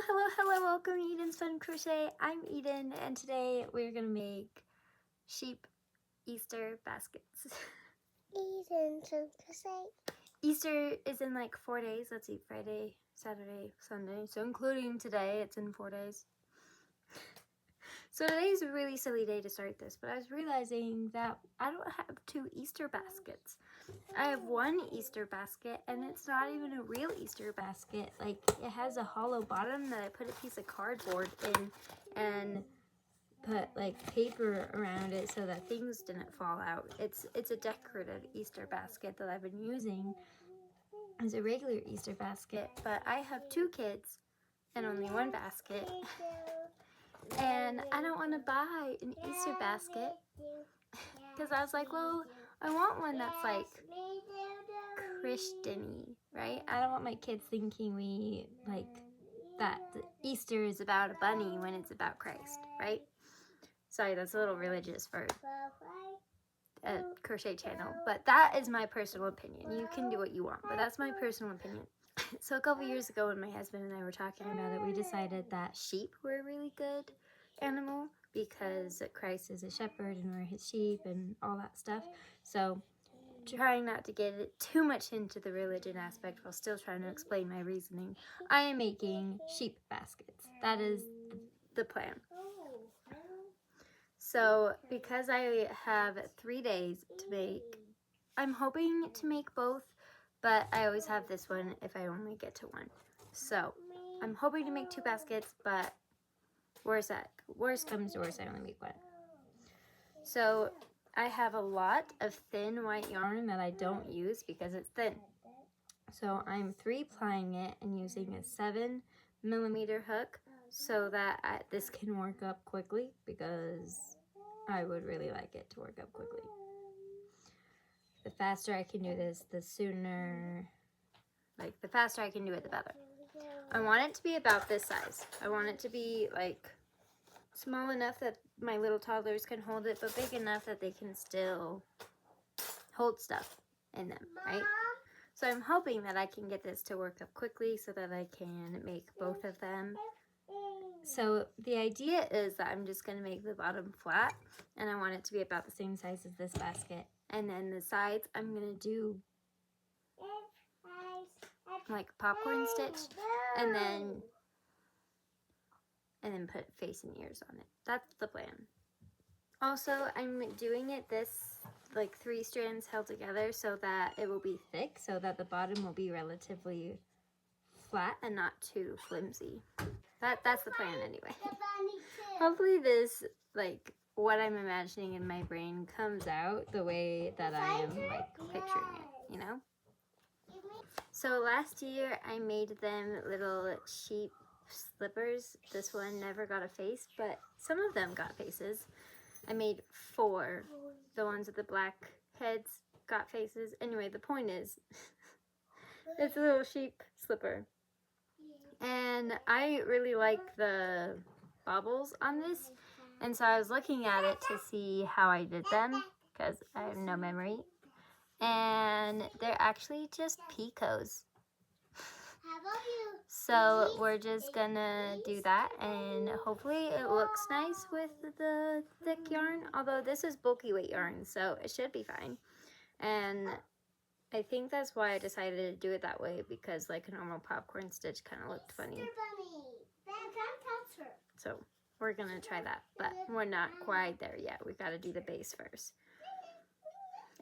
Hello, welcome to Eden's Fun Crochet. I'm Eden, and today we're gonna make sheep Easter baskets. Eden's Crochet. Easter is in like 4 days. Let's see, Friday, Saturday, Sunday. So including today, it's in 4 days. So today's a really silly day to start this, but I was realizing that I don't have 2 Easter baskets. I have 1 Easter basket, and it's not even a real Easter basket. Like, it has a hollow bottom that I put a piece of cardboard in and put like paper around it so that things didn't fall out. It's a decorative Easter basket that I've been using as a regular Easter basket, but I have 2 kids and only 1 basket. And I don't want to buy an Easter basket because I was like, well, I want one that's like Christian-y, right? I don't want my kids thinking we like that Easter is about a bunny when it's about Christ, right? Sorry, that's a little religious for a crochet channel, but that is my personal opinion. You can do what you want, but that's my personal opinion. So a couple years ago when my husband and I were talking about it, we decided that sheep were a really good animal because Christ is a shepherd and we're his sheep and all that stuff. So trying not to get it too much into the religion aspect while still trying to explain my reasoning, I am making sheep baskets. That is the plan. So because I have 3 days to make, I'm hoping to make both, but I always have this one if I only get to 1. So I'm hoping to make 2 baskets, but worst comes to worst, I only make 1. So I have a lot of thin white yarn that I don't use because it's thin. So I'm 3-plying it and using a 7mm hook so that this can work up quickly because I would really like it to work up quickly. The faster I can do this, the faster I can do it, the better. I want it to be about this size. I want it to be like small enough that my little toddlers can hold it, but big enough that they can still hold stuff in them, right? So I'm hoping that I can get this to work up quickly so that I can make both of them. So the idea is that I'm just going to make the bottom flat, and I want it to be about the same size as this basket. And then the sides, I'm going to do like popcorn stitch, and then put face and ears on it. That's the plan. Also, I'm doing it like 3 strands held together so that it will be thick, so that the bottom will be relatively flat and not too flimsy. That's the plan anyway. Hopefully this, like, what I'm imagining in my brain comes out the way that I am, like, picturing it, you know? So last year I made them little sheep slippers. This one never got a face, but some of them got faces. I made 4. The ones with the black heads got faces. Anyway, the point is, it's a little sheep slipper. And I really like the bobbles on this. And so I was looking at it to see how I did them, because I have no memory. And they're actually just picots. So we're just gonna do that, and hopefully it looks nice with the thick yarn, although this is bulky weight yarn, so it should be fine. And I think that's why I decided to do it that way, because like a normal popcorn stitch kind of looked funny. So we're gonna try that, but we're not quite there yet. We gotta do the base first.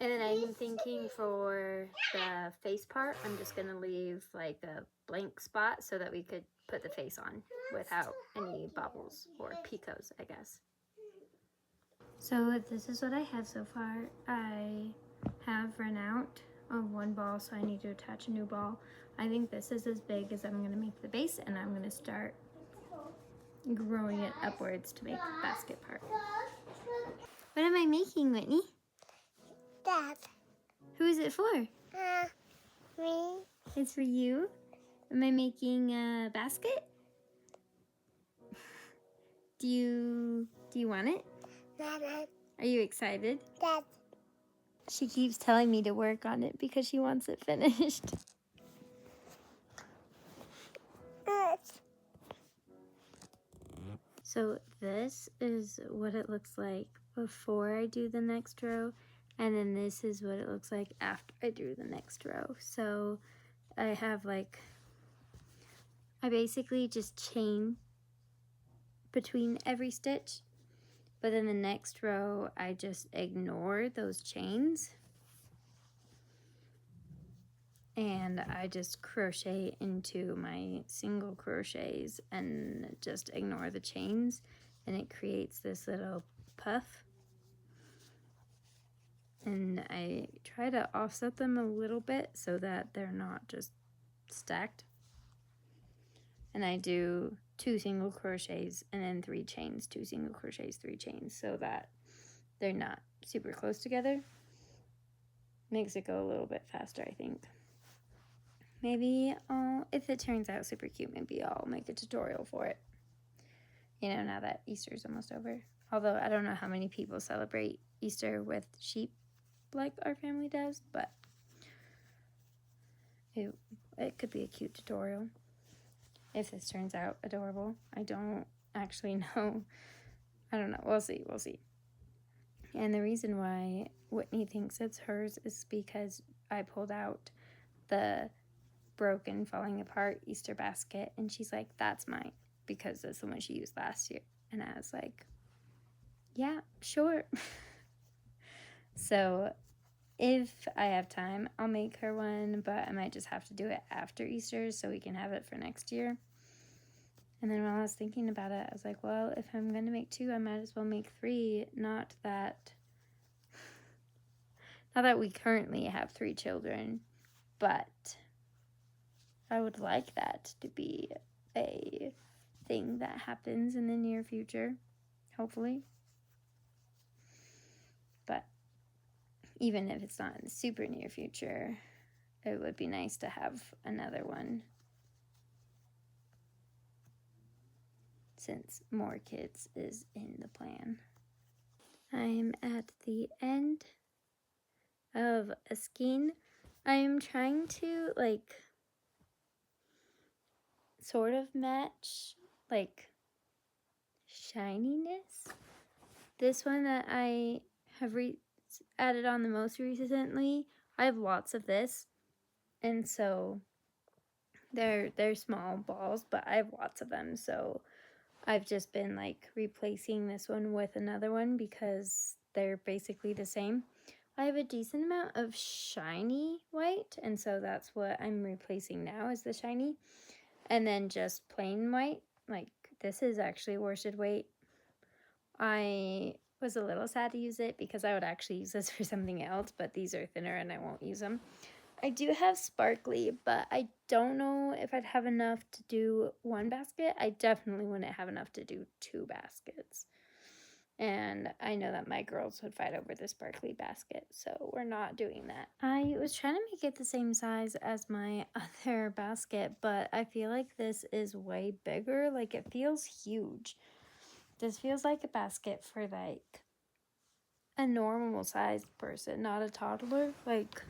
And then I'm thinking for the face part, I'm just going to leave like a blank spot so that we could put the face on without any bobbles or picots, I guess. So this is what I have so far. I have run out of 1 ball, so I need to attach a new ball. I think this is as big as I'm going to make the base, and I'm going to start growing it upwards to make the basket part. What am I making, Whitney? Dad. Who is it for? Me. It's for you. Am I making a basket? Do you want it? Dad. Are you excited? Dad. She keeps telling me to work on it because she wants it finished. So this is what it looks like before I do the next row, and then this is what it looks like after I do the next row. So I have like, I basically just chain between every stitch, but then the next row I just ignore those chains and I just crochet into my single crochets and just ignore the chains, and it creates this little puff. And I try to offset them a little bit so that they're not just stacked. And I do 2 single crochets and then 3 chains, 2 single crochets, 3 chains, so that they're not super close together. Makes it go a little bit faster, I think. Maybe if it turns out super cute, maybe I'll make a tutorial for it. You know, now that Easter's almost over. Although I don't know how many people celebrate Easter with sheep like our family does, but it could be a cute tutorial if this turns out adorable. I don't actually know. I don't know. We'll see. We'll see. And the reason why Whitney thinks it's hers is because I pulled out the broken, falling apart Easter basket, and she's like, that's mine, because that's the one she used last year. And I was like, yeah, sure. So if I have time, I'll make her one, but I might just have to do it after Easter so we can have it for next year. And then while I was thinking about it, I was like, well, if I'm going to make 2, I might as well make 3. Not that we currently have 3 children, but I would like that to be a thing that happens in the near future, hopefully. But even if it's not in the super near future, it would be nice to have another one, since more kids is in the plan. I'm at the end of a skein. I'm trying to like sort of match like shininess. This one that I have added on the most recently, I have lots of this, and so they're small balls, but I have lots of them, so I've just been like replacing this one with another one because they're basically the same. I have a decent amount of shiny white, and so that's what I'm replacing now, is the shiny. And then just plain white, like this is actually worsted weight. I was a little sad to use it because I would actually use this for something else, but these are thinner and I won't use them. I do have sparkly, but I don't know if I'd have enough to do 1 basket. I definitely wouldn't have enough to do 2 baskets. And I know that my girls would fight over the sparkly basket, so we're not doing that. I was trying to make it the same size as my other basket, but I feel like this is way bigger. Like, it feels huge. This feels like a basket for like a normal sized person, not a toddler. Like,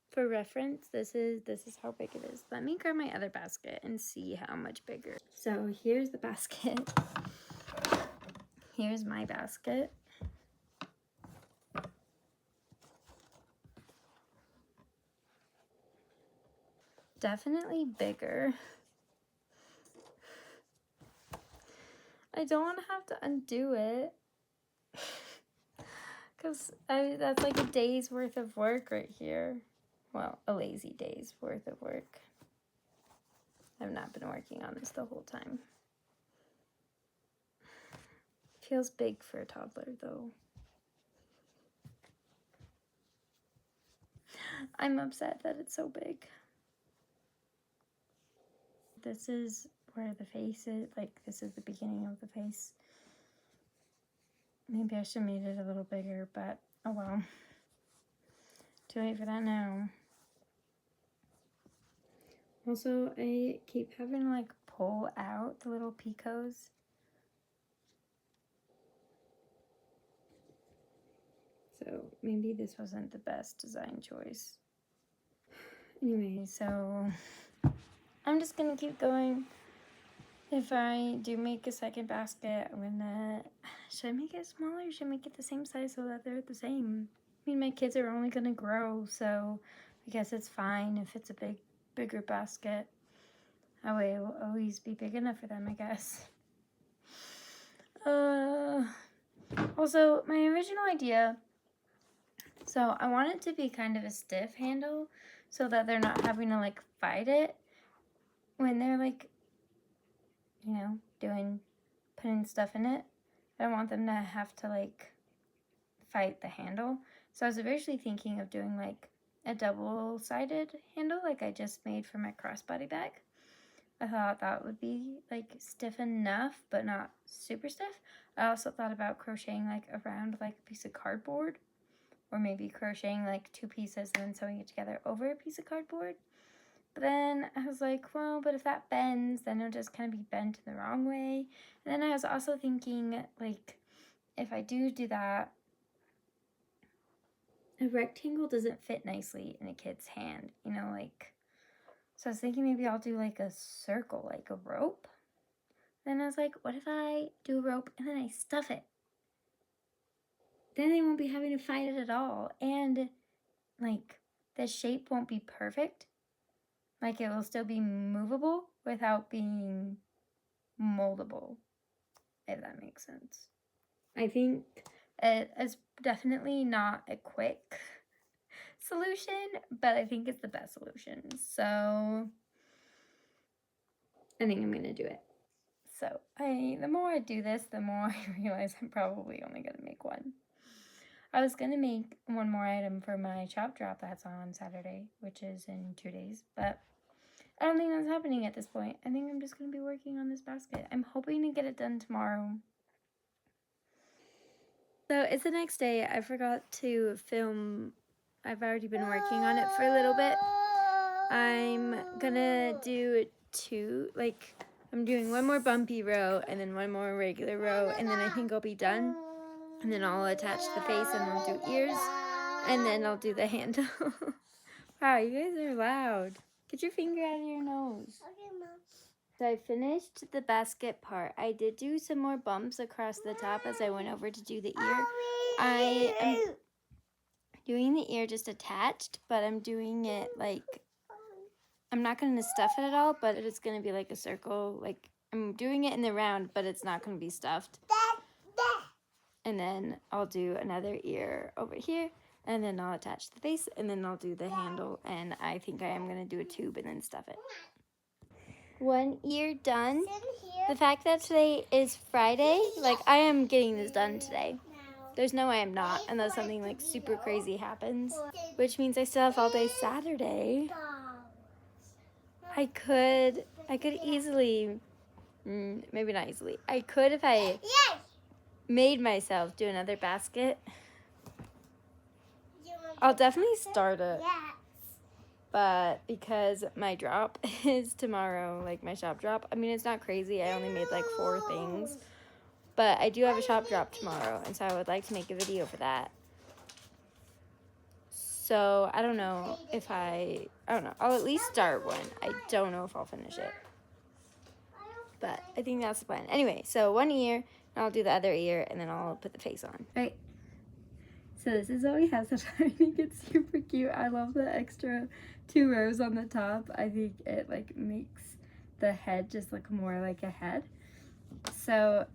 for reference, this is how big it is. Let me grab my other basket and see how much bigger. So here's the basket. Here's my basket. Definitely bigger. I don't want to have to undo it, because that's like a day's worth of work right here. Well, a lazy day's worth of work. I've not been working on this the whole time. Feels big for a toddler though. I'm upset that it's so big. This is where the face is, like this is the beginning of the face. Maybe I should have made it a little bigger, but oh well. Too late for that now. Also, I keep having to like pull out the little picots. So maybe this wasn't the best design choice. Anyway, so I'm just gonna keep going. If I do make a second basket, I'm gonna, should I make it smaller or should I make it the same size so that they're the same? I mean, my kids are only gonna grow, so I guess it's fine if it's a bigger basket. That way it will always be big enough for them, I guess. Also, my original idea, so I want it to be kind of a stiff handle so that they're not having to like fight it when they're like, you know, putting stuff in it. I don't want them to have to like fight the handle. So I was originally thinking of doing like a double-sided handle like I just made for my crossbody bag. I thought that would be like stiff enough, but not super stiff. I also thought about crocheting like around like a piece of cardboard, or maybe crocheting like 2 pieces and then sewing it together over a piece of cardboard. But then I was like, well, but if that bends, then it'll just kind of be bent in the wrong way. And then I was also thinking, like, if I do that, a rectangle doesn't fit nicely in a kid's hand, you know, like, so I was thinking maybe I'll do like a circle, like a rope. Then I was like, what if I do a rope and then I stuff it? Then they won't be having to fight it at all. And like the shape won't be perfect. Like it will still be movable without being moldable, if that makes sense. I think it is definitely not a quick solution, but I think it's the best solution. So I think I'm gonna do it. So the more I do this, the more I realize I'm probably only gonna make one. I was gonna make one more item for my shop drop that's on Saturday, which is in 2 days, but I don't think that's happening at this point. I think I'm just gonna be working on this basket. I'm hoping to get it done tomorrow. So it's the next day. I forgot to film. I've already been working on it for a little bit. I'm gonna do 2, like, I'm doing one more bumpy row and then one more regular row, and then I think I'll be done. And then I'll attach the face and I'll do ears, and then I'll do the handle. Wow, you guys are loud. Get your finger out of your nose. Okay, Mom. So I finished the basket part. I did do some more bumps across the top as I went over to do the ear. I am doing the ear just attached, but I'm doing it like, I'm not going to stuff it at all, but it's going to be like a circle. Like, I'm doing it in the round, but it's not going to be stuffed. And then I'll do another ear over here, and then I'll attach the face, and then I'll do the handle, and I think I am going to do a tube and then stuff it. One ear done. The fact that today is Friday, like, I am getting this done today. There's no way I'm not, unless something like super crazy happens, which means I still have all day Saturday. I could easily, maybe not easily, I could if I made myself do another basket. I'll definitely start it. But because my drop is tomorrow, like my shop drop, I mean, it's not crazy. I only made like 4 things. But I do have a shop drop tomorrow, and so I would like to make a video for that. So I don't know if I don't know. I'll at least start one. I don't know if I'll finish it. But I think that's the plan. Anyway, so 1 ear, and I'll do the other ear, and then I'll put the face on. Right. So this is what we have so far. I think it's super cute. I love the extra 2 rows on the top. I think it like makes the head just look more like a head. So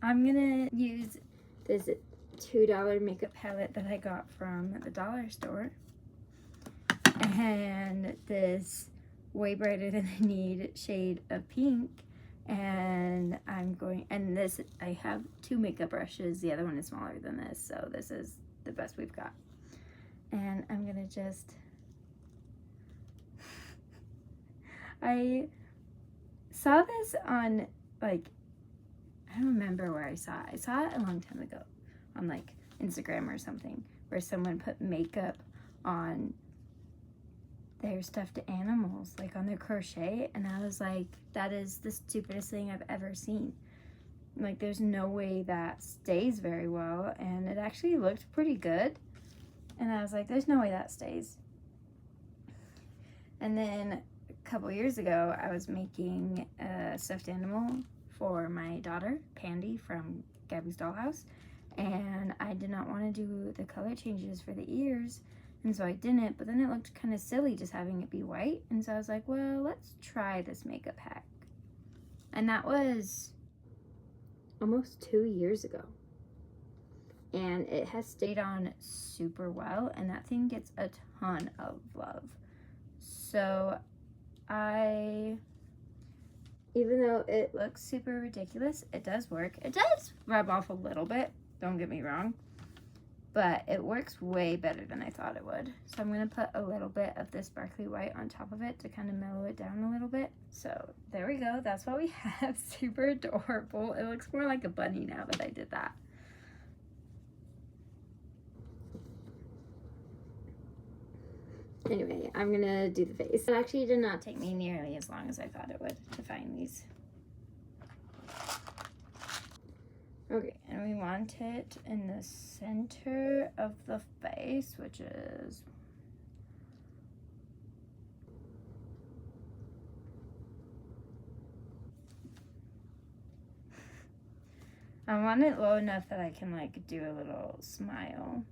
I'm gonna use this $2 makeup palette that I got from the dollar store, and this Way Brighter Than I Need shade of pink. And this, I have 2 makeup brushes. The other one is smaller than this, so this is the best we've got. And I'm gonna just, I saw this on, like, I don't remember where I saw it. I saw it a long time ago on like Instagram or something, where someone put makeup on their stuffed animals, like on their crochet, and I was like, that is the stupidest thing I've ever seen. Like, there's no way that stays very well, and it actually looked pretty good. And I was like, there's no way that stays. And then a couple years ago, I was making a stuffed animal for my daughter, Pandy, from Gabby's Dollhouse. And I did not want to do the color changes for the ears, and so I didn't, but then it looked kind of silly just having it be white. And so I was like, well, let's try this makeup hack. And that was almost 2 years ago. And it has stayed on super well, and that thing gets a ton of love. So even though it looks super ridiculous, it does work. It does rub off a little bit, don't get me wrong, but it works way better than I thought it would. So I'm gonna put a little bit of this sparkly white on top of it to kind of mellow it down a little bit. So there we go, that's what we have. Super adorable. It looks more like a bunny now that I did that. Anyway, I'm gonna do the face. It actually did not take me nearly as long as I thought it would to find these. Okay, and we want it in the center of the face, which is I want it low enough that I can like do a little smile.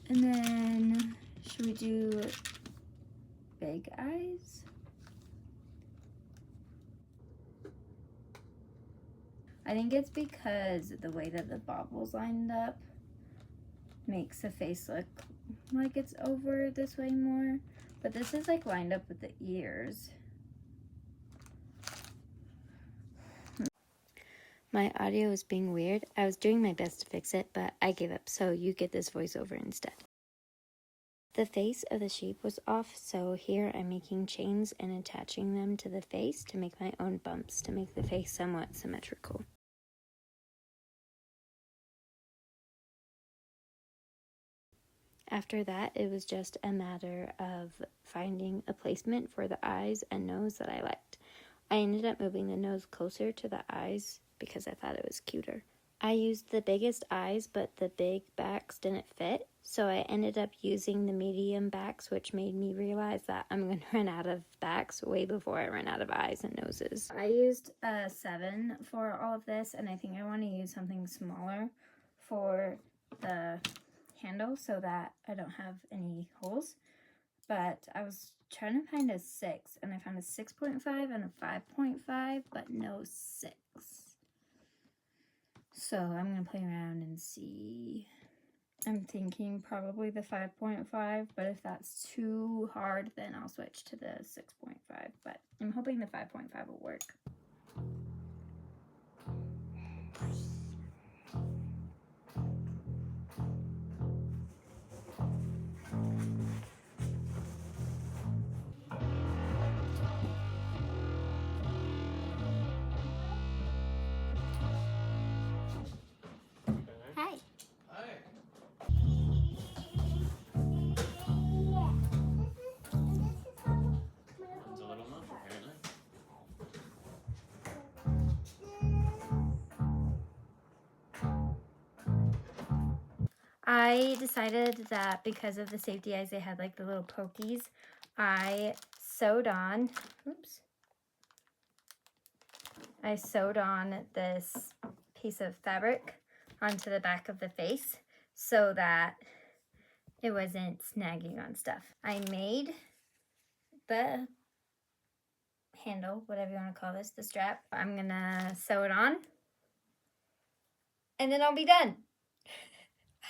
And then should we do big eyes? I think it's because the way that the baubles lined up makes the face look like it's over this way more. But this is like lined up with the ears. My audio was being weird. I was doing my best to fix it, but I gave up, so you get this voiceover instead. The face of the sheep was off, so here I'm making chains and attaching them to the face to make my own bumps to make the face somewhat symmetrical. After that, it was just a matter of finding a placement for the eyes and nose that I liked. I ended up moving the nose closer to the eyes because I thought it was cuter. I used the biggest eyes, but the big backs didn't fit, so I ended up using the medium backs, which made me realize that I'm going to run out of backs way before I run out of eyes and noses. I used a 7 for all of this, and I think I want to use something smaller for the handle so that I don't have any holes. But I was trying to find a 6, and I found a 6.5 and a 5.5, but no 6. So I'm going to play around and see. I'm thinking probably the 5.5, but if that's too hard, then I'll switch to the 6.5. But I'm hoping the 5.5 will work. Hi. Hi. It's a little much, apparently. I decided that because of the safety eyes, they had like the little pokies. I sewed on this piece of fabric onto the back of the face so that it wasn't snagging on stuff. I made the handle, whatever you want to call this, the strap. I'm gonna sew it on and then I'll be done.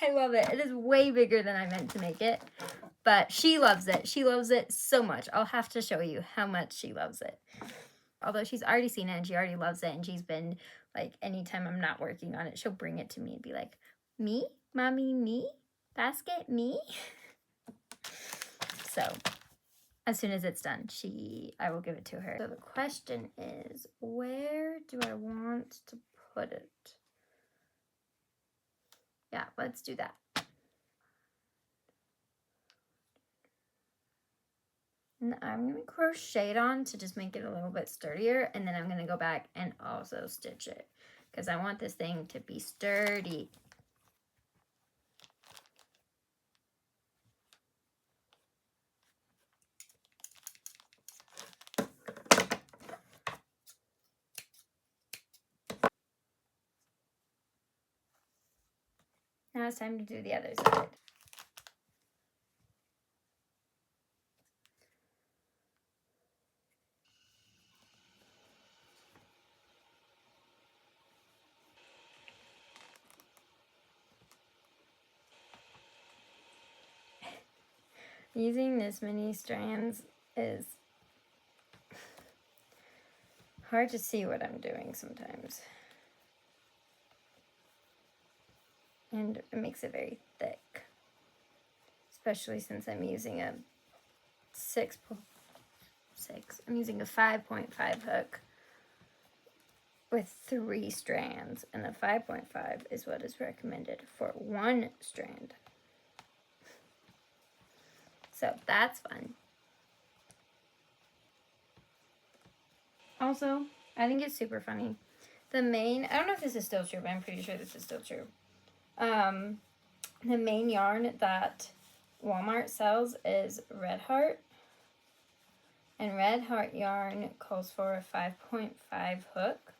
I love it. It is way bigger than I meant to make it, but she loves it. She loves it so much. I'll have to show you how much she loves it. Although she's already seen it and she already loves it, and she's been like, anytime I'm not working on it, she'll bring it to me and be like, me? Mommy, me? Basket, me? So as soon as it's done, I will give it to her. So the question is, where do I want to put it? Yeah, let's do that. And I'm going to crochet it on to just make it a little bit sturdier. And then I'm going to go back and also stitch it because I want this thing to be sturdy. Now it's time to do the other side. Using this many strands is hard to see what I'm doing sometimes. And it makes it very thick. Especially since I'm using a 5.5 hook with 3 strands, and the 5.5 is what is recommended for 1 strand. So that's fun. Also, I think it's super funny. I don't know if this is still true, but I'm pretty sure this is still true. The main yarn that Walmart sells is Red Heart. And Red Heart yarn calls for a 5.5 hook.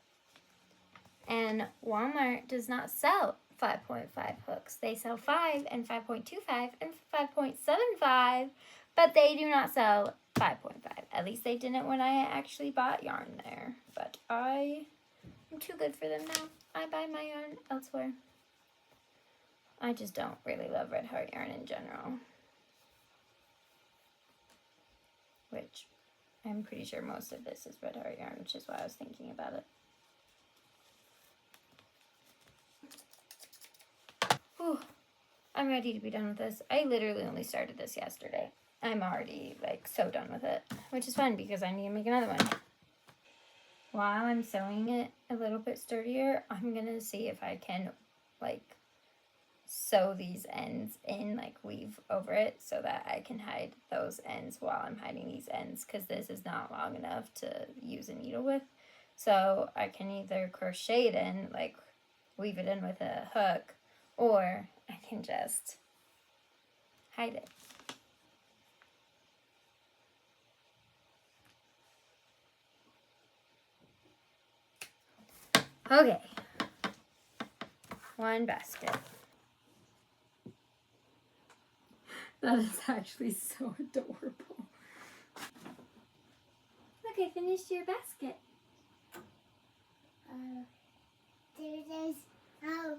And Walmart does not sell 5.5 hooks. They sell 5 and 5.25 and 5.75, but they do not sell 5.5. At least they didn't when I actually bought yarn there. But I'm too good for them now. I buy my yarn elsewhere. I just don't really love Red Heart yarn in general. Which I'm pretty sure most of this is Red Heart yarn, which is why I was thinking about it. Whew. I'm ready to be done with this. I literally only started this yesterday. I'm already like so done with it, which is fun because I need to make another one. While I'm sewing it a little bit sturdier, I'm gonna see if I can like sew these ends in, like weave over it so that I can hide those ends while I'm hiding these ends, because this is not long enough to use a needle with. So I can either crochet it in, like weave it in with a hook, or I can just hide it. Okay, 1 basket. That is actually so adorable. Look, I finished your basket. There is us.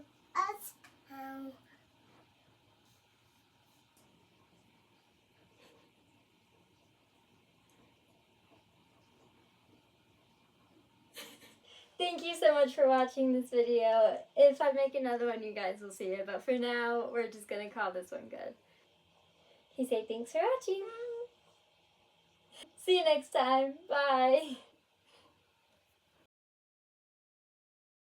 Thank you so much for watching this video. If I make another one, you guys will see it. But for now, we're just going to call this one good. Okay, say thanks for watching. See you next time. Bye.